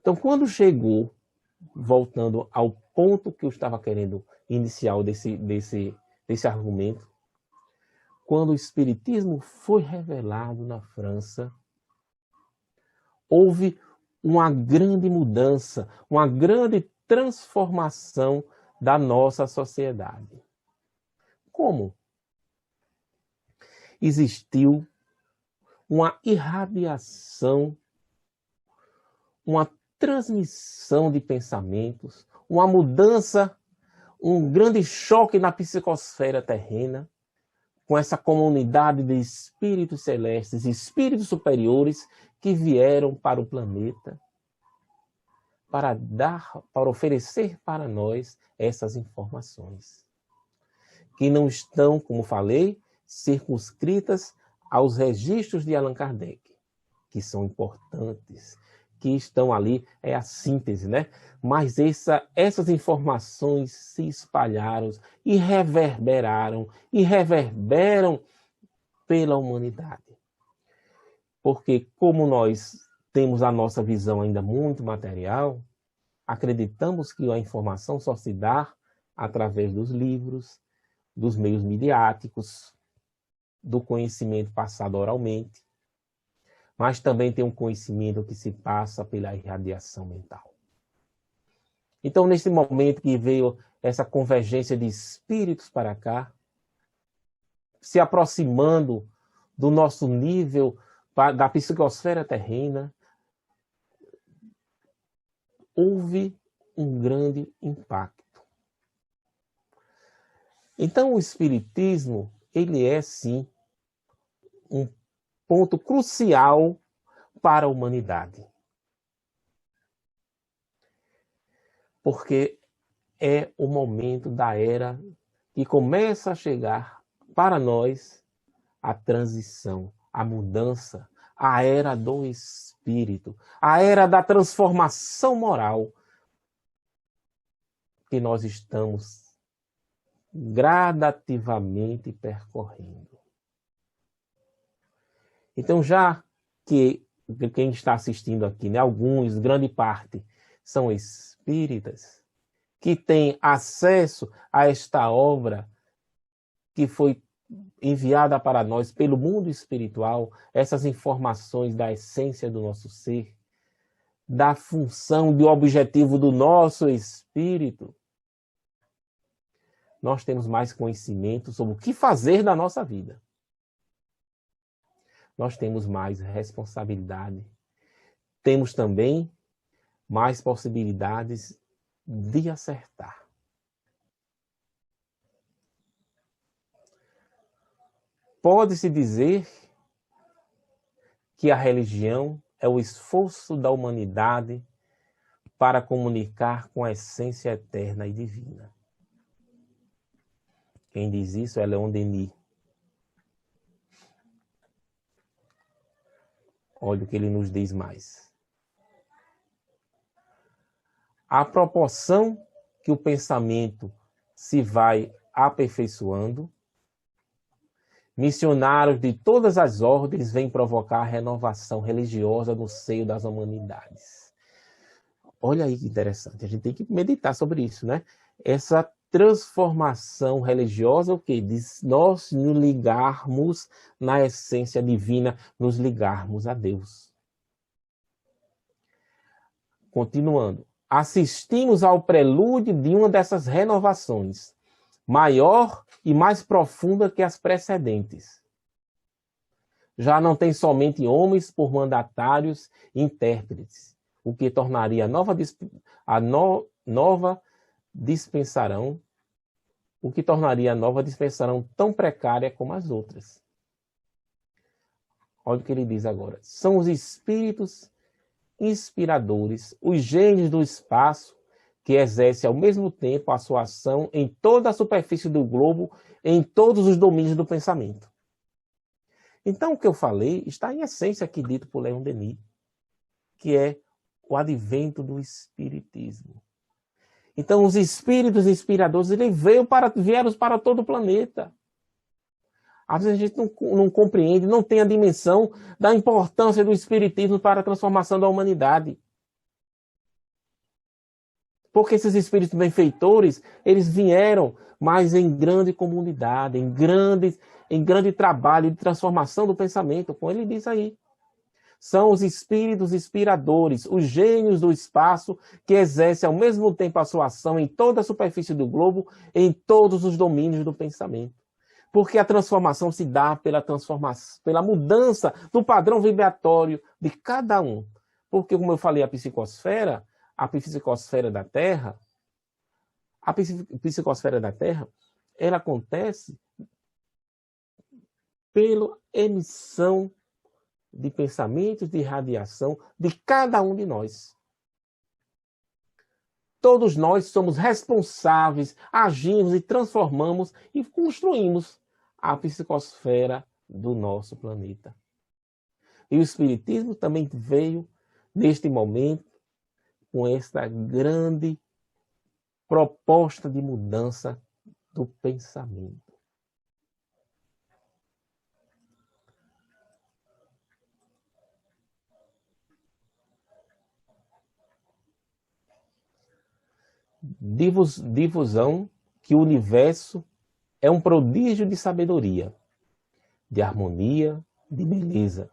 Então, quando chegou, voltando ao ponto que eu estava querendo inicial desse argumento, quando o Espiritismo foi revelado na França, houve uma grande mudança, uma grande transformação da nossa sociedade. Como? Existiu uma irradiação, uma transmissão de pensamentos, uma mudança, um grande choque na psicosfera terrena, com essa comunidade de espíritos celestes, espíritos superiores que vieram para o planeta para oferecer para nós essas informações, que não estão, como falei, circunscritas aos registros de Allan Kardec, que são importantes, que estão ali, é a síntese, né? Mas essas informações se espalharam e reverberam pela humanidade. Porque como nós temos a nossa visão ainda muito material, acreditamos que a informação só se dá através dos livros, dos meios midiáticos, do conhecimento passado oralmente, mas também tem um conhecimento que se passa pela irradiação mental. Então, nesse momento que veio essa convergência de espíritos para cá, se aproximando do nosso nível da psicosfera terrena, houve um grande impacto. Então, o Espiritismo, ele é, sim, um ponto crucial para a humanidade. Porque é o momento da era que começa a chegar para nós a transição, a mudança, a era do espírito, a era da transformação moral que nós estamos gradativamente percorrendo. Então, já que quem está assistindo aqui, né, alguns, grande parte, são espíritas, que têm acesso a esta obra que foi enviada para nós pelo mundo espiritual, essas informações da essência do nosso ser, da função, do objetivo do nosso espírito, nós temos mais conhecimento sobre o que fazer da nossa vida. Nós temos mais responsabilidade. Temos também mais possibilidades de acertar. Pode-se dizer que a religião é o esforço da humanidade para comunicar com a essência eterna e divina. Quem diz isso é Leon Denis. Olha o que ele nos diz mais. À proporção que o pensamento se vai aperfeiçoando, missionários de todas as ordens vêm provocar a renovação religiosa no seio das humanidades. Olha aí que interessante, a gente tem que meditar sobre isso, né? Essa transformação religiosa, o quê? De nós nos ligarmos na essência divina, nos ligarmos a Deus. Continuando. Assistimos ao prelúdio de uma dessas renovações, maior e mais profunda que as precedentes. Já não tem somente homens por mandatários e intérpretes, o que tornaria a nova dispensação tão precária como as outras. Olha o que ele diz agora. São os espíritos inspiradores, os gênios do espaço, que exercem ao mesmo tempo a sua ação em toda a superfície do globo, em todos os domínios do pensamento. Então, o que eu falei está em essência aqui dito por Leon Denis, que é o advento do espiritismo. Então, os espíritos inspiradores, eles vieram para todo o planeta. Às vezes a gente não compreende, não tem a dimensão da importância do espiritismo para a transformação da humanidade. Porque esses espíritos benfeitores, eles vieram, mas em grande comunidade, em grande trabalho de transformação do pensamento, como ele diz aí. São os espíritos inspiradores, os gênios do espaço, que exercem ao mesmo tempo a sua ação em toda a superfície do globo, em todos os domínios do pensamento. Porque a transformação se dá pela mudança do padrão vibratório de cada um. Porque, como eu falei, a psicosfera da Terra, ela acontece pela emissão de pensamentos, de radiação de cada um de nós. Todos nós somos responsáveis, agimos e transformamos e construímos a psicosfera do nosso planeta. E o Espiritismo também veio, neste momento, com esta grande proposta de mudança do pensamento. Difusão que o universo é um prodígio de sabedoria, de harmonia, de beleza,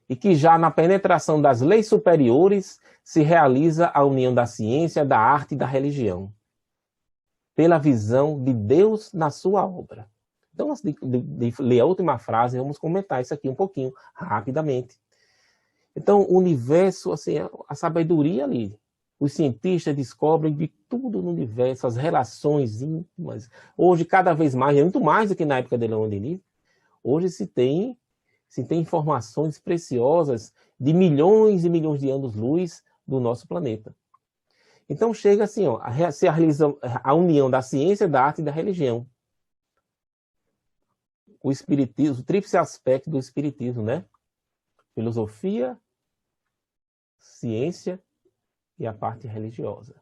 e que já na penetração das leis superiores se realiza a união da ciência, da arte e da religião, pela visão de Deus na sua obra. Então, antes de ler a última frase, vamos comentar isso aqui um pouquinho, rapidamente. Então, o universo, assim, a sabedoria ali. Os cientistas descobrem de tudo no universo, as relações íntimas. Hoje, cada vez mais, muito mais do que na época de Leon Denis, hoje se tem informações preciosas de milhões e milhões de anos-luz do nosso planeta. Então chega assim, se realiza a união da ciência, da arte e da religião. O espiritismo, o tríplice aspecto do espiritismo, né? Filosofia, ciência e a parte religiosa.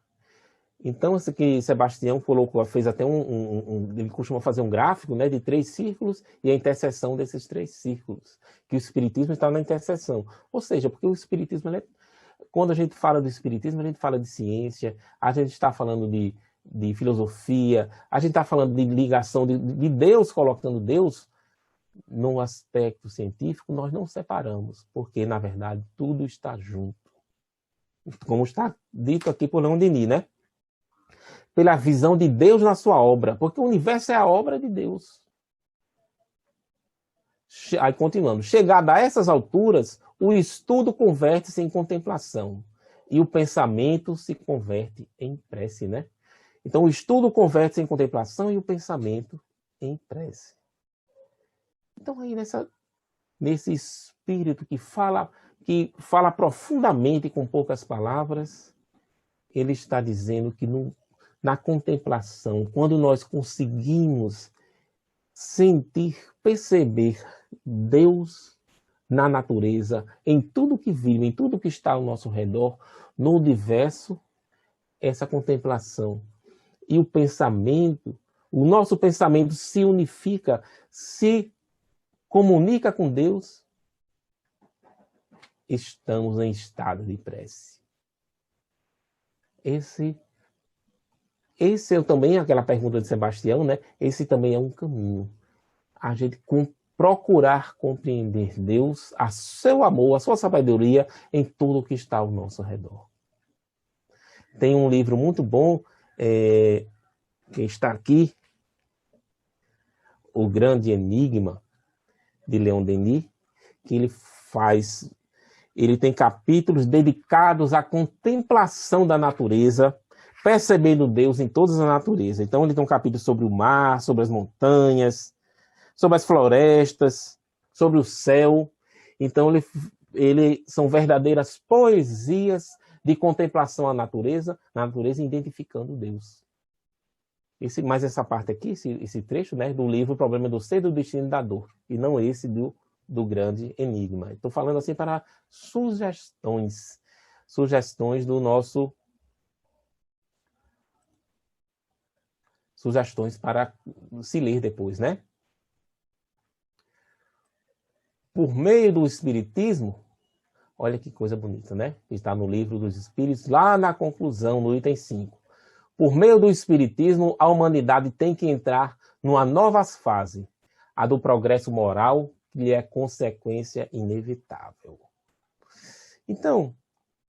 Então, isso que Sebastião colocou, fez até ele costuma fazer um gráfico, né, de 3 círculos e a interseção desses 3 círculos, que o espiritismo está na interseção. Ou seja, porque o espiritismo, quando a gente fala do espiritismo, a gente fala de ciência, a gente está falando de filosofia, a gente está falando de ligação de Deus, colocando Deus num aspecto científico, nós não separamos, porque, na verdade, tudo está junto. Como está dito aqui por Leon Denis, né? Pela visão de Deus na sua obra, porque o universo é a obra de Deus. Aí, continuando. Chegada a essas alturas, o estudo converte-se em contemplação e o pensamento se converte em prece, né? Então, o estudo converte-se em contemplação e o pensamento em prece. Então, aí nesse espírito que fala profundamente com poucas palavras, ele está dizendo que na contemplação, quando nós conseguimos sentir, perceber Deus na natureza, em tudo que vive, em tudo que está ao nosso redor, no universo, essa contemplação e o pensamento, o nosso pensamento se unifica, se comunica com Deus, estamos em estado de prece. Esse é também aquela pergunta de Sebastião, né? Esse também é um caminho. A gente procurar compreender Deus, a seu amor, a sua sabedoria em tudo que está ao nosso redor. Tem um livro muito bom que está aqui, O Grande Enigma, de Leon Denis, que ele tem capítulos dedicados à contemplação da natureza, percebendo Deus em todas as naturezas. Então ele tem um capítulo sobre o mar, sobre as montanhas, sobre as florestas, sobre o céu. Então ele são verdadeiras poesias de contemplação à natureza, na natureza identificando Deus. Mas essa parte aqui, esse trecho, né, do livro O Problema do Ser, do Destino e da Dor, e não esse do Grande Enigma. Estou falando assim para sugestões do nosso... Sugestões para se ler depois, né? Por meio do Espiritismo, olha que coisa bonita, né? Está no Livro dos Espíritos, lá na conclusão, no item 5. Por meio do Espiritismo, a humanidade tem que entrar numa nova fase, a do progresso moral, que é consequência inevitável. Então,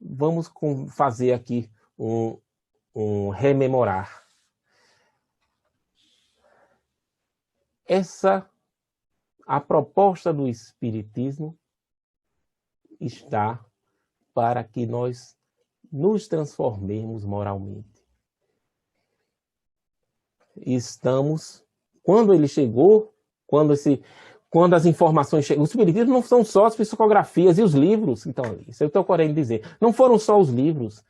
vamos fazer aqui um rememorar. A proposta do Espiritismo está para que nós nos transformemos moralmente. Quando ele chegou, quando as informações chegam, os espiritismos não são só as psicografias e os livros, então, isso eu estou querendo dizer, não foram só os livros,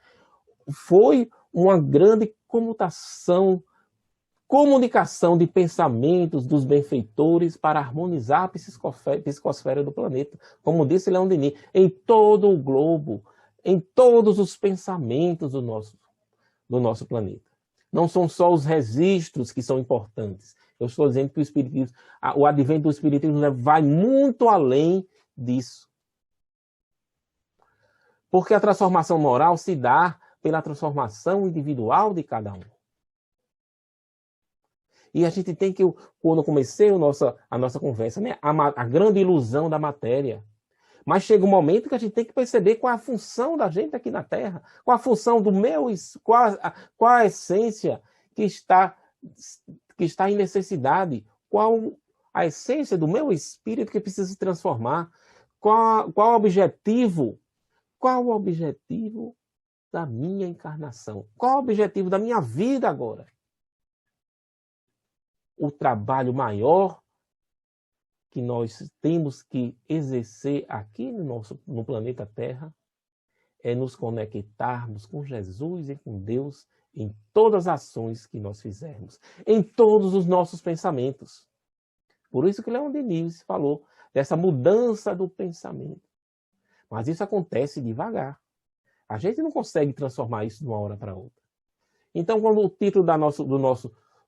foi uma grande comunicação de pensamentos dos benfeitores para harmonizar a psicosfera do planeta, como disse Leon Denis, em todo o globo, em todos os pensamentos do nosso planeta. Não são só os registros que são importantes. Eu estou dizendo que o advento do Espiritismo vai muito além disso. Porque a transformação moral se dá pela transformação individual de cada um. E a gente tem que, quando eu comecei a nossa conversa, né, a grande ilusão da matéria. Mas chega um momento que a gente tem que perceber qual é a função da gente aqui na Terra, qual a função do qual a essência que está em necessidade, qual a essência do meu espírito que precisa se transformar, qual o objetivo da minha encarnação, qual o objetivo da minha vida agora. O trabalho maior que nós temos que exercer aqui no planeta Terra é nos conectarmos com Jesus e com Deus em todas as ações que nós fizermos, em todos os nossos pensamentos. Por isso que Leon Denis falou dessa mudança do pensamento. Mas isso acontece devagar. A gente não consegue transformar isso de uma hora para outra. Então, quando o título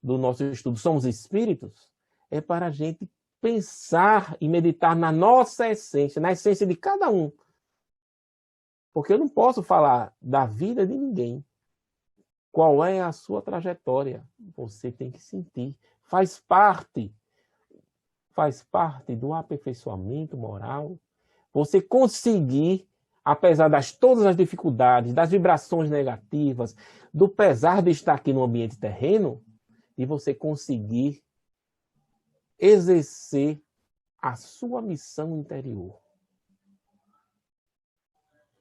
do nosso estudo são os Espíritos, é para a gente pensar e meditar na nossa essência, na essência de cada um. Porque eu não posso falar da vida de ninguém. Qual é a sua trajetória? Você tem que sentir. Faz parte do aperfeiçoamento moral. Você conseguir, apesar de todas as dificuldades, das vibrações negativas, do pesar de estar aqui no ambiente terreno, e você conseguir exercer a sua missão interior.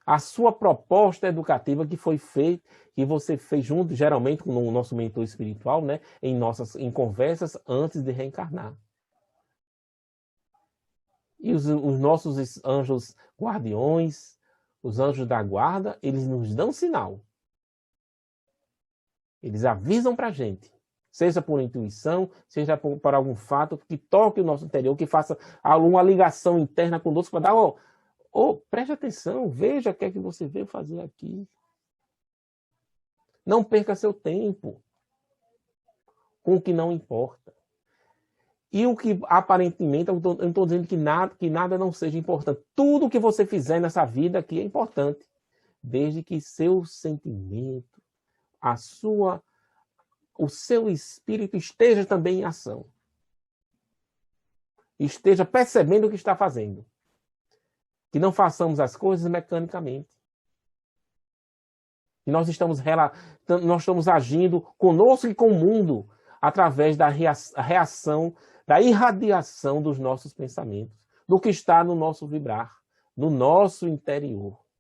A sua proposta educativa que foi feita, que você fez junto, geralmente, com o nosso mentor espiritual, né, em conversas antes de reencarnar. E os nossos anjos guardiões, os anjos da guarda, eles nos dão sinal. Eles avisam para a gente. Seja por intuição, seja por algum fato que toque o nosso interior, que faça alguma ligação interna conosco para dar, preste atenção, veja o que é que você veio fazer aqui. Não perca seu tempo com o que não importa. E o que aparentemente, eu não estou dizendo que nada não seja importante. Tudo que você fizer nessa vida aqui é importante. Desde que seu sentimento, o seu espírito esteja também em ação. Esteja percebendo o que está fazendo. Que não façamos as coisas mecanicamente. Que nós estamos agindo conosco e com o mundo através da reação, da irradiação dos nossos pensamentos, do que está no nosso vibrar, no nosso interior.